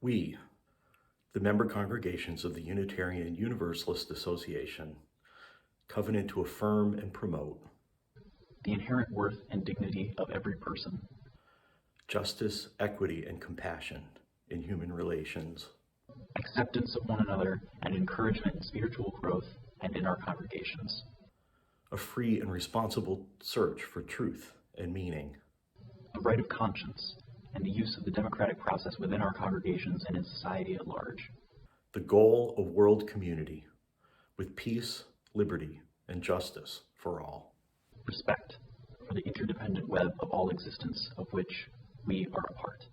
We, the member congregations of the Unitarian Universalist Association, covenant to affirm and promote the inherent worth and dignity of every person, justice, equity, and compassion in human relations, acceptance of one another, and encouragement in spiritual growth and in our congregations, a free and responsible search for truth and meaning, a right of conscience, and the use of the democratic process within our congregations and in society at large, the goal of world community with peace, liberty, and justice for all, respect for the interdependent web of all existence of which we are a part.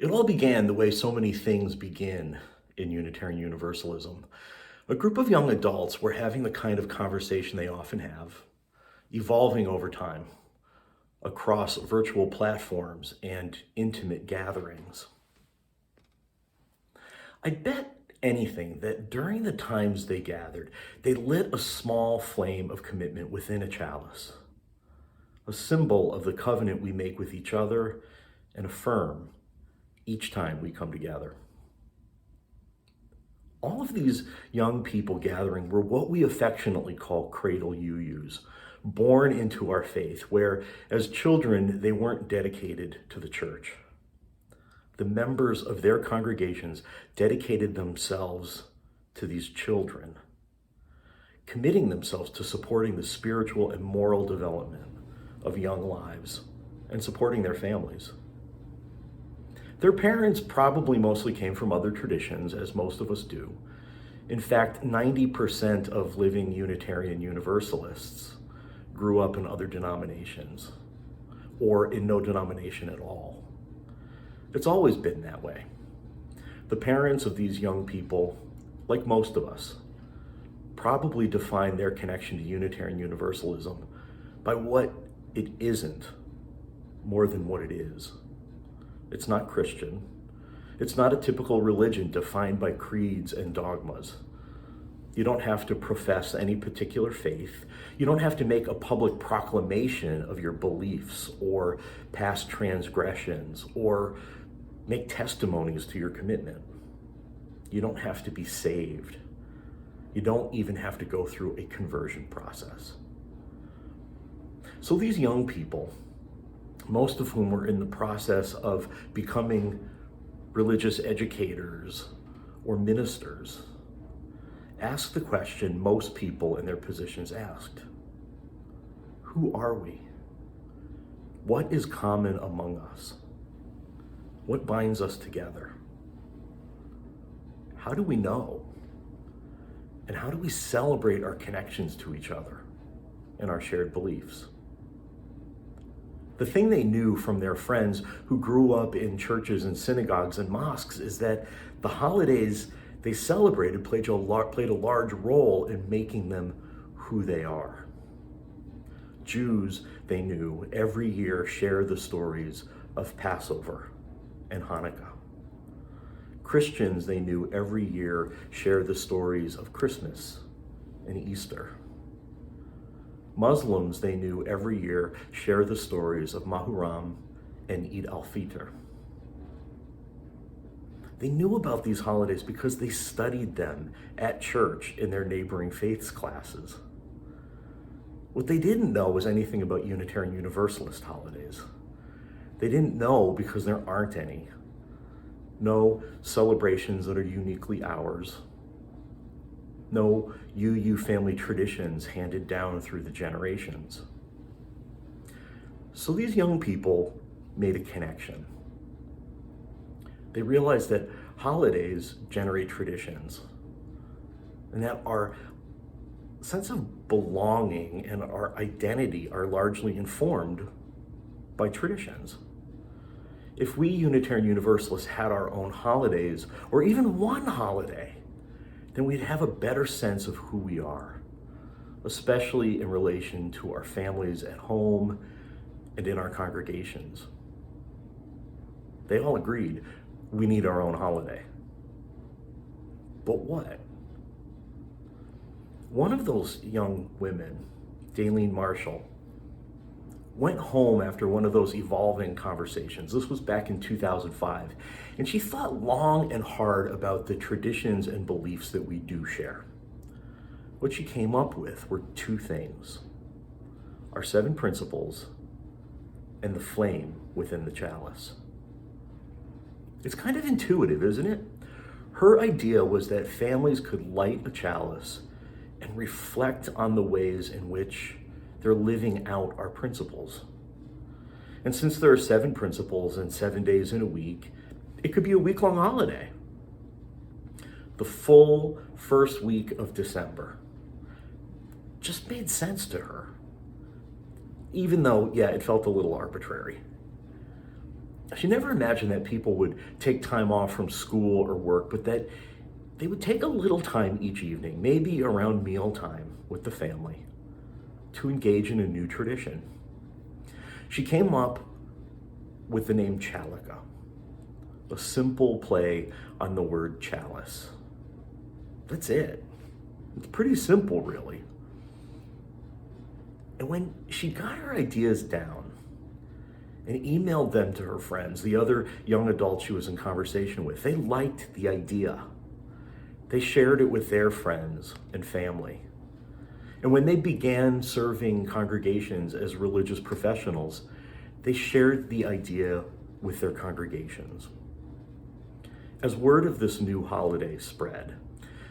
It all began the way so many things begin in Unitarian Universalism. A group of young adults were having the kind of conversation they often have, evolving over time across virtual platforms and intimate gatherings. I bet anything that during the times they gathered, they lit a small flame of commitment within a chalice, a symbol of the covenant we make with each other and affirm each time we come together. All of these young people gathering were what we affectionately call cradle UUs, born into our faith, where as children they weren't dedicated to the church. The members of their congregations dedicated themselves to these children, committing themselves to supporting the spiritual and moral development of young lives and supporting their families. Their parents probably mostly came from other traditions, as most of us do. In fact, 90% of living Unitarian Universalists grew up in other denominations, or in no denomination at all. It's always been that way. The parents of these young people, like most of us, probably define their connection to Unitarian Universalism by what it isn't more than what it is. It's not Christian. It's not a typical religion defined by creeds and dogmas. You don't have to profess any particular faith. You don't have to make a public proclamation of your beliefs or past transgressions or make testimonies to your commitment. You don't have to be saved. You don't even have to go through a conversion process. So these young people, most of whom were in the process of becoming religious educators or ministers, asked the question most people in their positions asked: who are we? What is common among us? What binds us together? How do we know? And how do we celebrate our connections to each other and our shared beliefs? The thing they knew from their friends who grew up in churches and synagogues and mosques is that the holidays they celebrated played a large role in making them who they are. Jews, they knew, every year share the stories of Passover and Hanukkah. Christians, they knew, every year share the stories of Christmas and Easter. Muslims, they knew, every year share the stories of Muharram and Eid al-Fitr. They knew about these holidays because they studied them at church in their neighboring faiths classes. What they didn't know was anything about Unitarian Universalist holidays. They didn't know because there aren't any. No celebrations that are uniquely ours. No UU family traditions handed down through the generations. So these young people made a connection. They realized that holidays generate traditions, and that our sense of belonging and our identity are largely informed by traditions. If we Unitarian Universalists had our own holidays, or even one holiday, then we'd have a better sense of who we are, especially in relation to our families at home and in our congregations. They all agreed we need our own holiday. But what? One of those young women, Daylene Marshall, went home after one of those evolving conversations. This was back in 2005. And she thought long and hard about the traditions and beliefs that we do share. What she came up with were two things: our 7 principles and the flame within the chalice. It's kind of intuitive, isn't it? Her idea was that families could light a chalice and reflect on the ways in which they're living out our principles. And since there are 7 principles and 7 days in a week, it could be a week-long holiday. The full first week of December just made sense to her. Even though, yeah, it felt a little arbitrary. She never imagined that people would take time off from school or work, but that they would take a little time each evening, maybe around mealtime with the family, to engage in a new tradition. She came up with the name Chalica, a simple play on the word chalice. That's it. It's pretty simple, really. And when she got her ideas down and emailed them to her friends, the other young adults she was in conversation with, they liked the idea. They shared it with their friends and family. And when they began serving congregations as religious professionals, they shared the idea with their congregations. As word of this new holiday spread,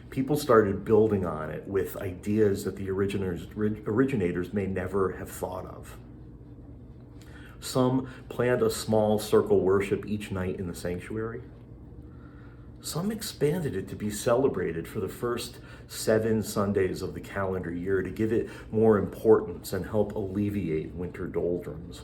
people started building on it with ideas that the originators may never have thought of. Some planned a small circle worship each night in the sanctuary. Some expanded it to be celebrated for the first 7 Sundays of the calendar year to give it more importance and help alleviate winter doldrums.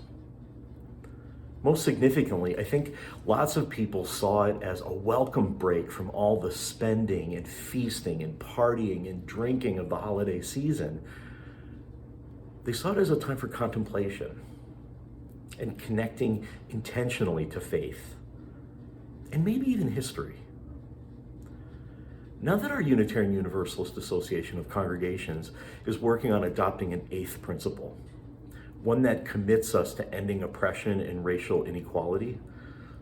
Most significantly, I think lots of people saw it as a welcome break from all the spending and feasting and partying and drinking of the holiday season. They saw it as a time for contemplation and connecting intentionally to faith and maybe even history. Now that our Unitarian Universalist Association of Congregations is working on adopting an 8th principle, one that commits us to ending oppression and racial inequality,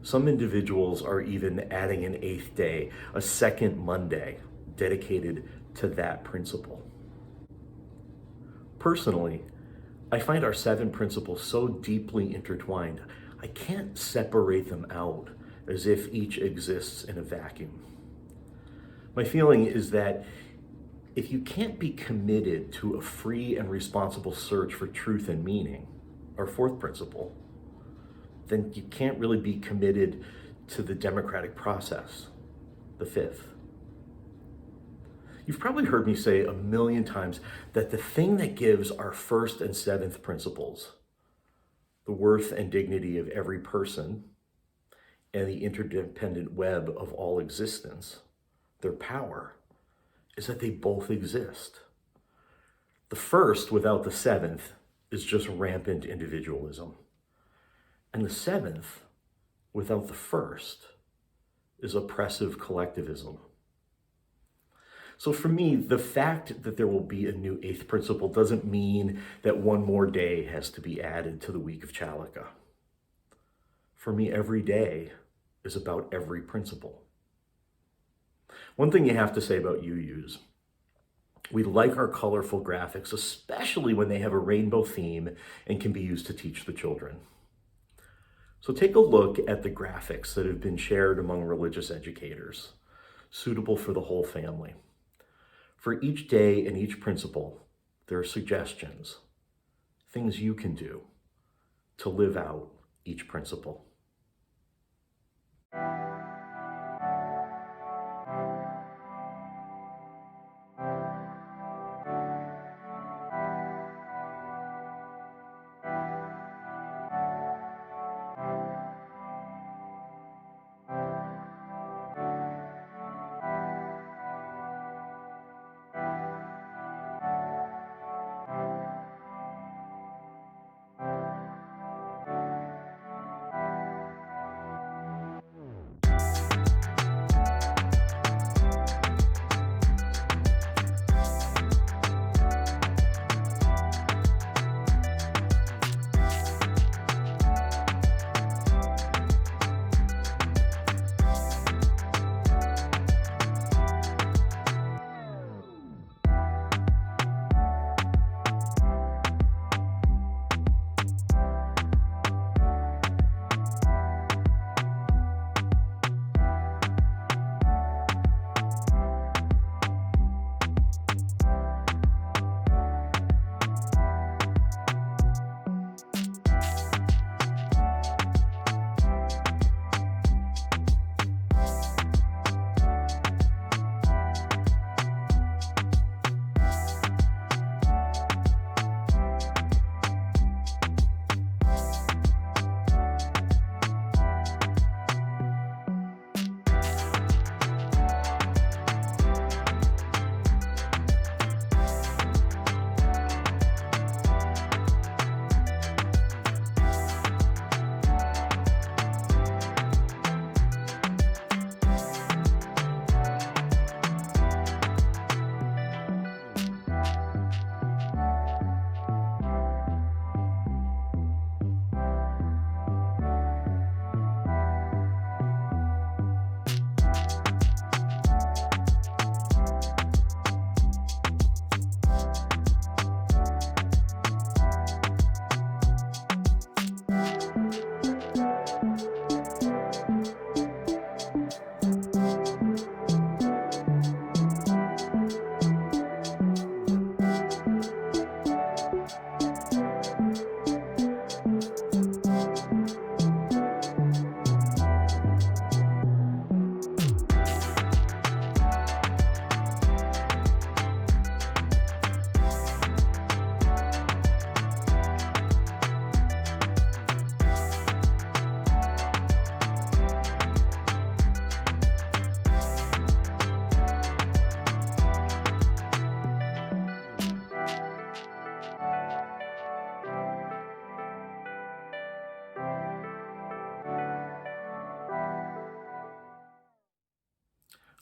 some individuals are even adding an 8th day, a second Monday, dedicated to that principle. Personally, I find our 7 principles so deeply intertwined, I can't separate them out as if each exists in a vacuum. My feeling is that if you can't be committed to a free and responsible search for truth and meaning, our 4th principle, then you can't really be committed to the democratic process, the 5th. You've probably heard me say a million times that the thing that gives our 1st and 7th principles, the worth and dignity of every person and the interdependent web of all existence, their power, is that they both exist. The 1st without the 7th is just rampant individualism. And the 7th without the 1st is oppressive collectivism. So for me, the fact that there will be a new 8th principle doesn't mean that one more day has to be added to the week of Chalica. For me, every day is about every principle. One thing you have to say about UUs, we like our colorful graphics, especially when they have a rainbow theme and can be used to teach the children. So take a look at the graphics that have been shared among religious educators, suitable for the whole family. For each day and each principle, there are suggestions, things you can do to live out each principle.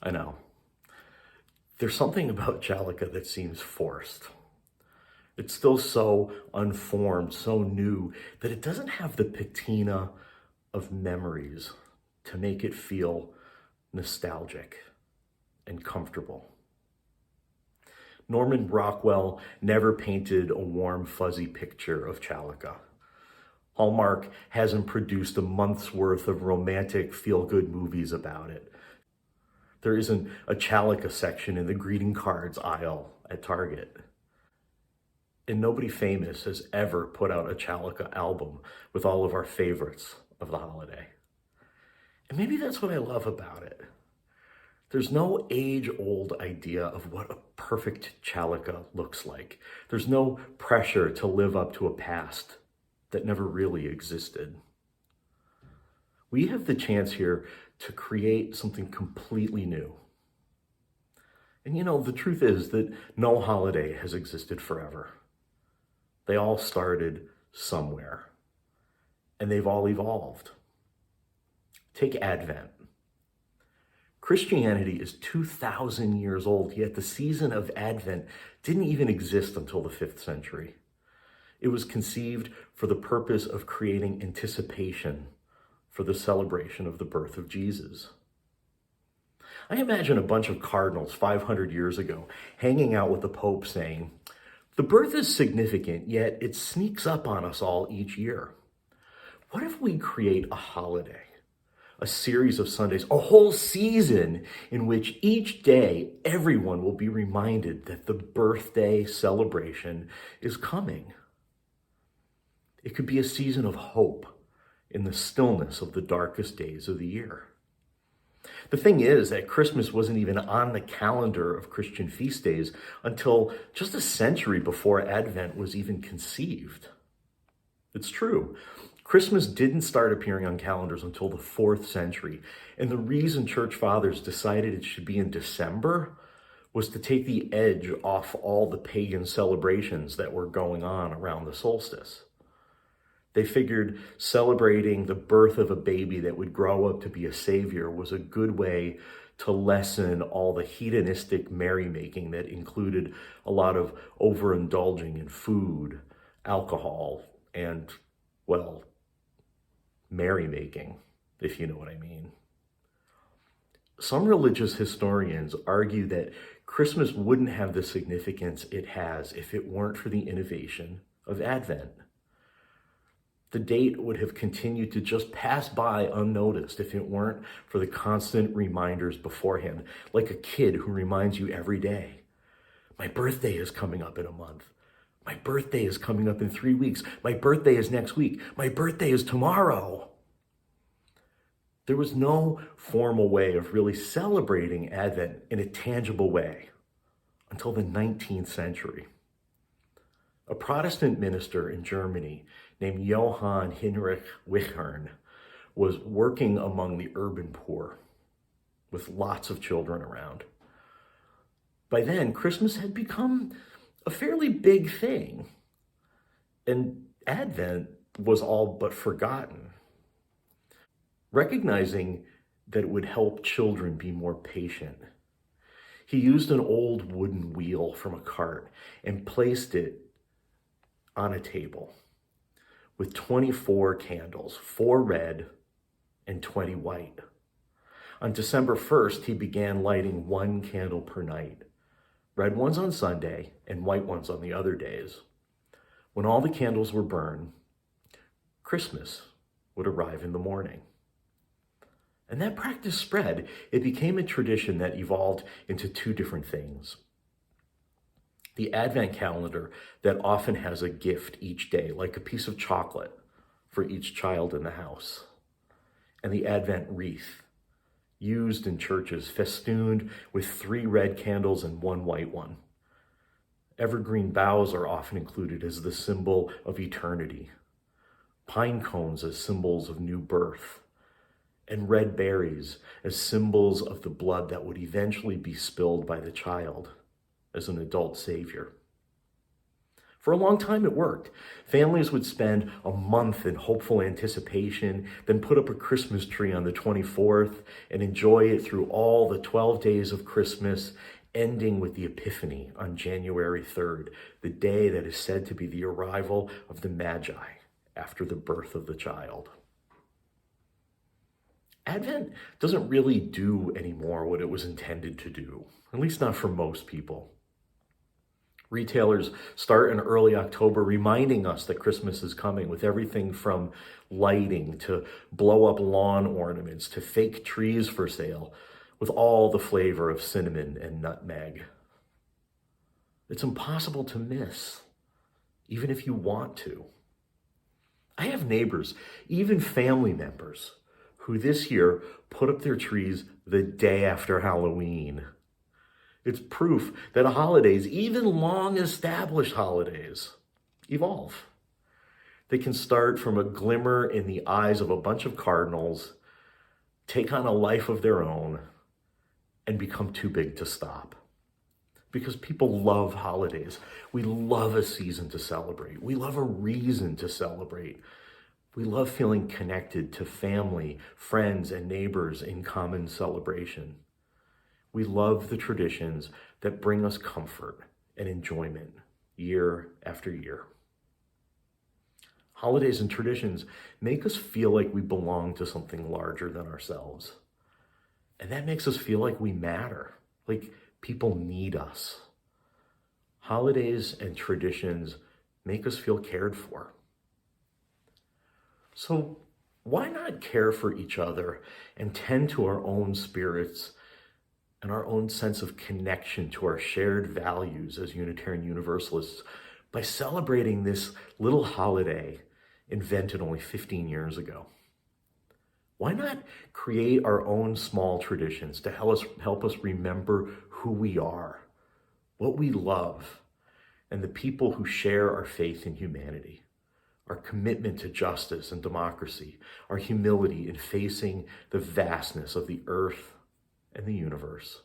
I know. There's something about Chalica that seems forced. It's still so unformed, so new, that it doesn't have the patina of memories to make it feel nostalgic and comfortable. Norman Rockwell never painted a warm, fuzzy picture of Chalica. Hallmark hasn't produced a month's worth of romantic, feel-good movies about it. There isn't a Chalica section in the greeting cards aisle at Target. And nobody famous has ever put out a Chalica album with all of our favorites of the holiday. And maybe that's what I love about it. There's no age-old idea of what a perfect Chalica looks like. There's no pressure to live up to a past that never really existed. We have the chance here to create something completely new. And the truth is that no holiday has existed forever. They all started somewhere, and they've all evolved. Take Advent. Christianity is 2,000 years old, yet the season of Advent didn't even exist until the 5th century. It was conceived for the purpose of creating anticipation for the celebration of the birth of Jesus. I imagine a bunch of cardinals 500 years ago hanging out with the Pope saying, "The birth is significant, yet it sneaks up on us all each year. What if we create a holiday, a series of Sundays, a whole season in which each day everyone will be reminded that the birthday celebration is coming?" It could be a season of hope in the stillness of the darkest days of the year. The thing is that Christmas wasn't even on the calendar of Christian feast days until just a century before Advent was even conceived. It's true. Christmas didn't start appearing on calendars until the 4th century, and the reason church fathers decided it should be in December was to take the edge off all the pagan celebrations that were going on around the solstice. They figured celebrating the birth of a baby that would grow up to be a savior was a good way to lessen all the hedonistic merrymaking that included a lot of overindulging in food, alcohol, and, well, merrymaking, if you know what I mean. Some religious historians argue that Christmas wouldn't have the significance it has if it weren't for the innovation of Advent. The date would have continued to just pass by unnoticed if it weren't for the constant reminders beforehand, like a kid who reminds you every day, "My birthday is coming up in a month. My birthday is coming up in 3 weeks. My birthday is next week. My birthday is tomorrow." There was no formal way of really celebrating Advent in a tangible way until the 19th century. A Protestant minister in Germany named Johann Heinrich Wichern was working among the urban poor with lots of children around. By then, Christmas had become a fairly big thing, and Advent was all but forgotten. Recognizing that it would help children be more patient, he used an old wooden wheel from a cart and placed it on a table with 24 candles, 4 red and 20 white. On December 1st, he began lighting 1 candle per night, red ones on Sunday and white ones on the other days. When all the candles were burned, Christmas would arrive in the morning. And that practice spread. It became a tradition that evolved into 2 different things. The Advent calendar that often has a gift each day, like a piece of chocolate for each child in the house. And the Advent wreath, used in churches, festooned with 3 red candles and 1 white one. Evergreen boughs are often included as the symbol of eternity. Pine cones as symbols of new birth. And red berries as symbols of the blood that would eventually be spilled by the child as an adult savior. For a long time, it worked. Families would spend a month in hopeful anticipation, then put up a Christmas tree on the 24th and enjoy it through all the 12 days of Christmas, ending with the Epiphany on January 3rd, the day that is said to be the arrival of the Magi after the birth of the child. Advent doesn't really do anymore what it was intended to do, at least not for most people. Retailers start in early October reminding us that Christmas is coming with everything from lighting to blow up lawn ornaments to fake trees for sale with all the flavor of cinnamon and nutmeg. It's impossible to miss, even if you want to. I have neighbors, even family members, who this year put up their trees the day after Halloween. It's proof that holidays, even long-established holidays, evolve. They can start from a glimmer in the eyes of a bunch of cardinals, take on a life of their own, and become too big to stop. Because people love holidays. We love a season to celebrate. We love a reason to celebrate. We love feeling connected to family, friends, and neighbors in common celebration. We love the traditions that bring us comfort and enjoyment year after year. Holidays and traditions make us feel like we belong to something larger than ourselves. And that makes us feel like we matter, like people need us. Holidays and traditions make us feel cared for. So why not care for each other and tend to our own spirits and our own sense of connection to our shared values as Unitarian Universalists by celebrating this little holiday invented only 15 years ago? Why not create our own small traditions to help us remember who we are, what we love, and the people who share our faith in humanity, our commitment to justice and democracy, our humility in facing the vastness of the earth and the universe.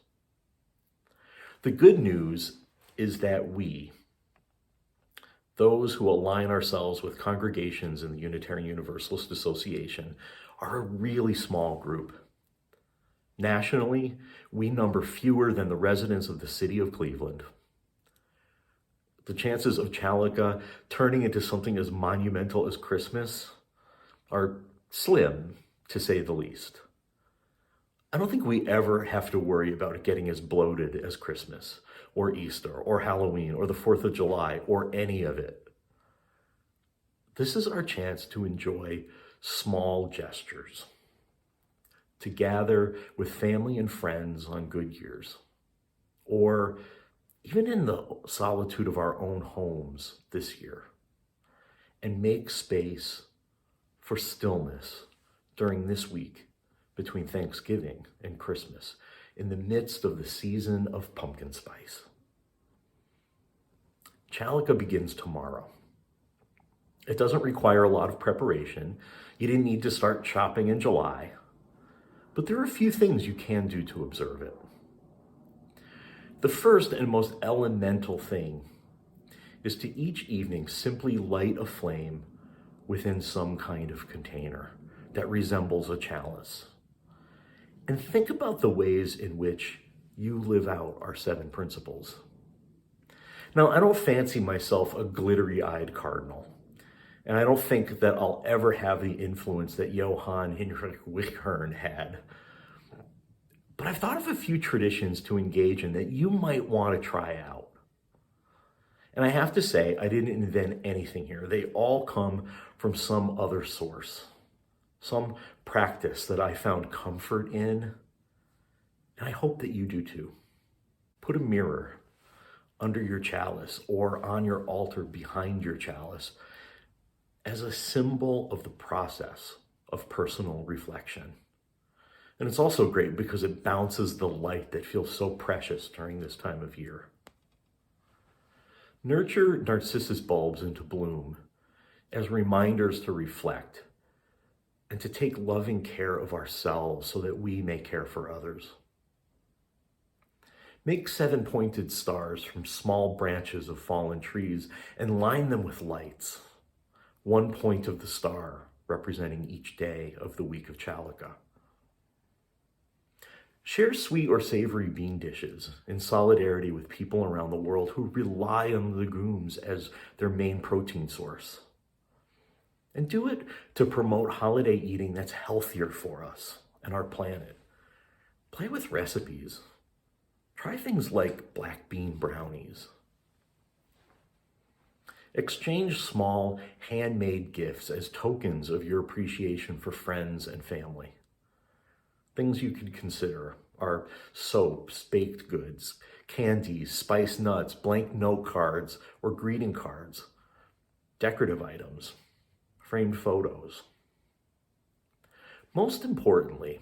The good news is that we, those who align ourselves with congregations in the Unitarian Universalist Association, are a really small group. Nationally, we number fewer than the residents of the city of Cleveland. The chances of Chalica turning into something as monumental as Christmas are slim, to say the least. I don't think we ever have to worry about it getting as bloated as Christmas or Easter or Halloween or the 4th of July or any of it. This is our chance to enjoy small gestures, to gather with family and friends on good years, or even in the solitude of our own homes this year, and make space for stillness during this week between Thanksgiving and Christmas, in the midst of the season of pumpkin spice. Chalica begins tomorrow. It doesn't require a lot of preparation. You didn't need to start shopping in July, but there are a few things you can do to observe it. The first and most elemental thing is to each evening simply light a flame within some kind of container that resembles a chalice. And think about the ways in which you live out our 7 principles. Now, I don't fancy myself a glittery-eyed cardinal, and I don't think that I'll ever have the influence that Johann Heinrich Wichern had. But I've thought of a few traditions to engage in that you might want to try out. And I have to say, I didn't invent anything here. They all come from some other source, some practice that I found comfort in, and I hope that you do too. Put a mirror under your chalice or on your altar behind your chalice as a symbol of the process of personal reflection. And it's also great because it bounces the light that feels so precious during this time of year. Nurture narcissus bulbs into bloom as reminders to reflect and to take loving care of ourselves so that we may care for others. Make 7-pointed stars from small branches of fallen trees and line them with lights. 1 point of the star representing each day of the week of Chalica. Share sweet or savory bean dishes in solidarity with people around the world who rely on the legumes as their main protein source. And do it to promote holiday eating that's healthier for us and our planet. Play with recipes. Try things like black bean brownies. Exchange small, handmade gifts as tokens of your appreciation for friends and family. Things you could consider are soaps, baked goods, candies, spiced nuts, blank note cards, or greeting cards, decorative items, framed photos. Most importantly,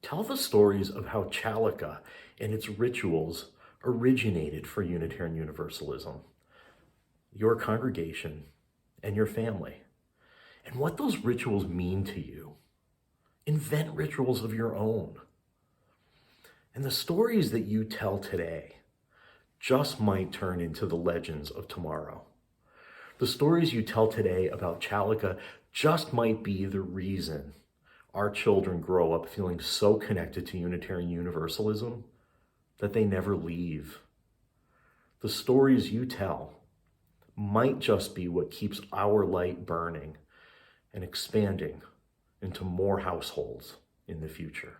tell the stories of how Chalica and its rituals originated for Unitarian Universalism, your congregation, and your family, and what those rituals mean to you. Invent rituals of your own. And the stories that you tell today just might turn into the legends of tomorrow. The stories you tell today about Chalica just might be the reason our children grow up feeling so connected to Unitarian Universalism that they never leave. The stories you tell might just be what keeps our light burning and expanding into more households in the future.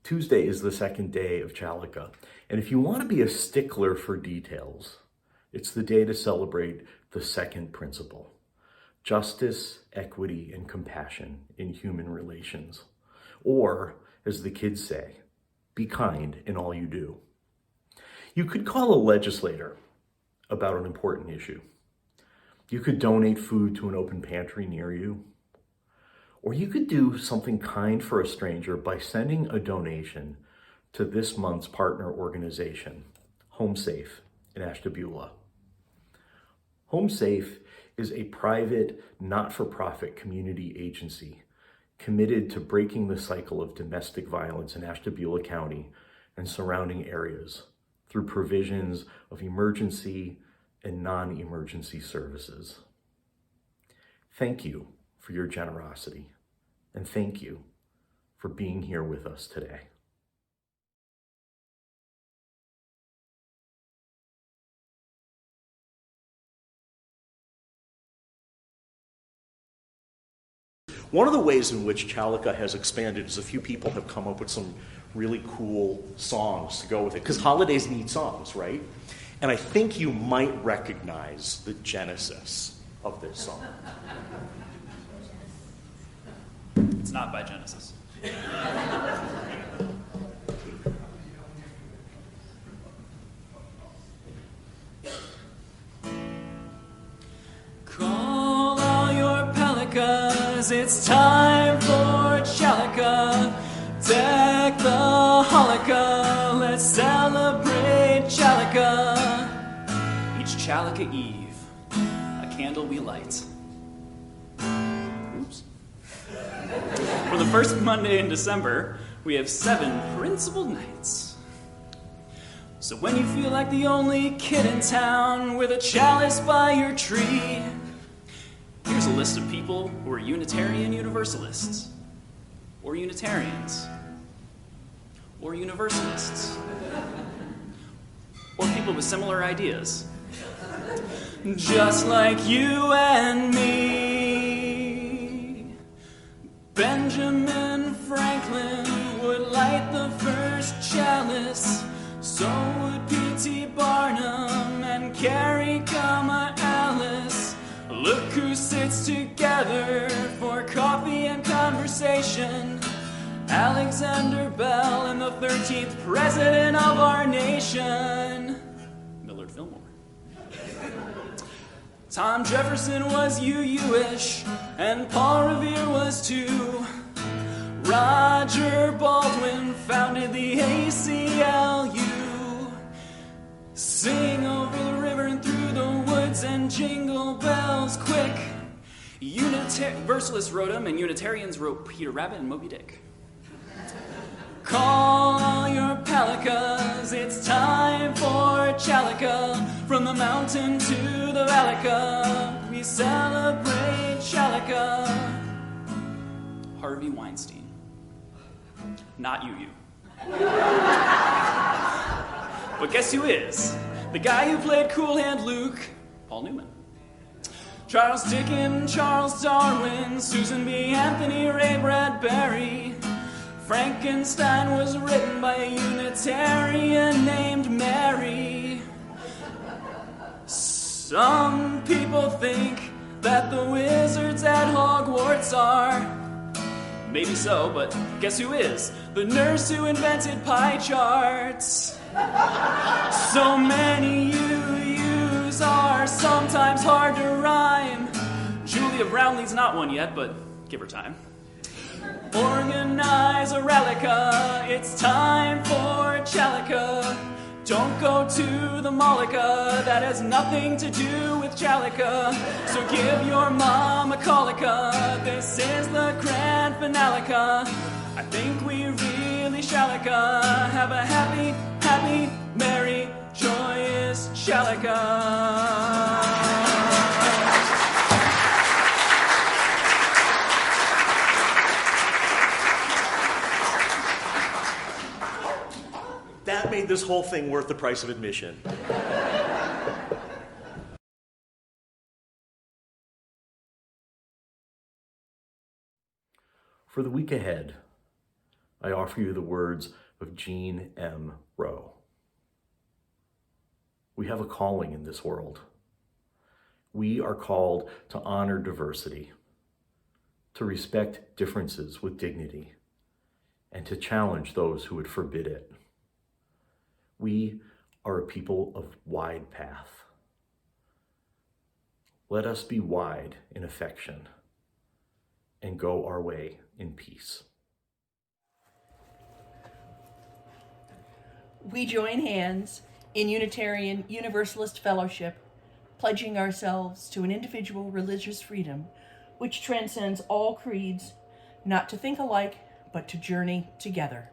Tuesday is the second day of Chalica, and if you want to be a stickler for details, it's the day to celebrate the second principle: justice, equity, and compassion in human relations. Or, as the kids say, be kind in all you do. You could call a legislator about an important issue. You could donate food to an open pantry near you. Or you could do something kind for a stranger by sending a donation to this month's partner organization, Home Safe in Ashtabula. Home Safe is a private, not-for-profit community agency committed to breaking the cycle of domestic violence in Ashtabula County and surrounding areas through provisions of emergency and non-emergency services. Thank you for your generosity, and thank you for being here with us today. One of the ways in which Chalica has expanded is a few people have come up with some really cool songs to go with it, because holidays need songs, right? And I think you might recognize the genesis of this song. It's not by Genesis. Call all your pelicans, it's time for Chalica. Deck the Hanukkah, let's celebrate Chalica. Each Chalica Eve, a candle we light. Oops. For the first Monday in December, we have 7 principal nights. So when you feel like the only kid in town with a chalice by your tree, here's a list of people who are Unitarian Universalists, or Unitarians, or Universalists, or people with similar ideas. Just like you and me. Benjamin Franklin would light the first chalice, so would P.T. Barnum and Carrie, Alice. Look who sits together for coffee and conversation. Alexander Bell and the 13th president of our nation, Millard Fillmore. Tom Jefferson was UU-ish, and Paul Revere was too. Roger Baldwin founded the ACLU. Sing over the river and through the woods and jingle bells quick. Universalists wrote them, and Unitarians wrote Peter Rabbit and Moby Dick. Call all your palicas, it's time for Chalica. From the mountain to the Valica, we celebrate Chalica. Harvey Weinstein. Not you. But guess who is? The guy who played Cool Hand Luke, Paul Newman. Charles Dickens, Charles Darwin, Susan B. Anthony, Ray Bradbury. Frankenstein was written by a Unitarian named Mary. Some people think that the wizards at Hogwarts are. Maybe so, but guess who is? The nurse who invented pie charts. So many UUs are sometimes hard to rhyme. Julia Brownlee's not one yet, but give her time. Organize a Relica, it's time for Chalica. Don't go to the Molica, that has nothing to do with Chalica. So give your mom a colica, this is the grand finalica. I think we really Chalica, have a happy, happy, merry, joyous Chalica. That made this whole thing worth the price of admission. For the week ahead, I offer you the words of Jean M. Rowe. We have a calling in this world. We are called to honor diversity, to respect differences with dignity, and to challenge those who would forbid it. We are a people of wide path. Let us be wide in affection and go our way in peace. We join hands in Unitarian Universalist fellowship, pledging ourselves to an individual religious freedom which transcends all creeds, not to think alike, but to journey together.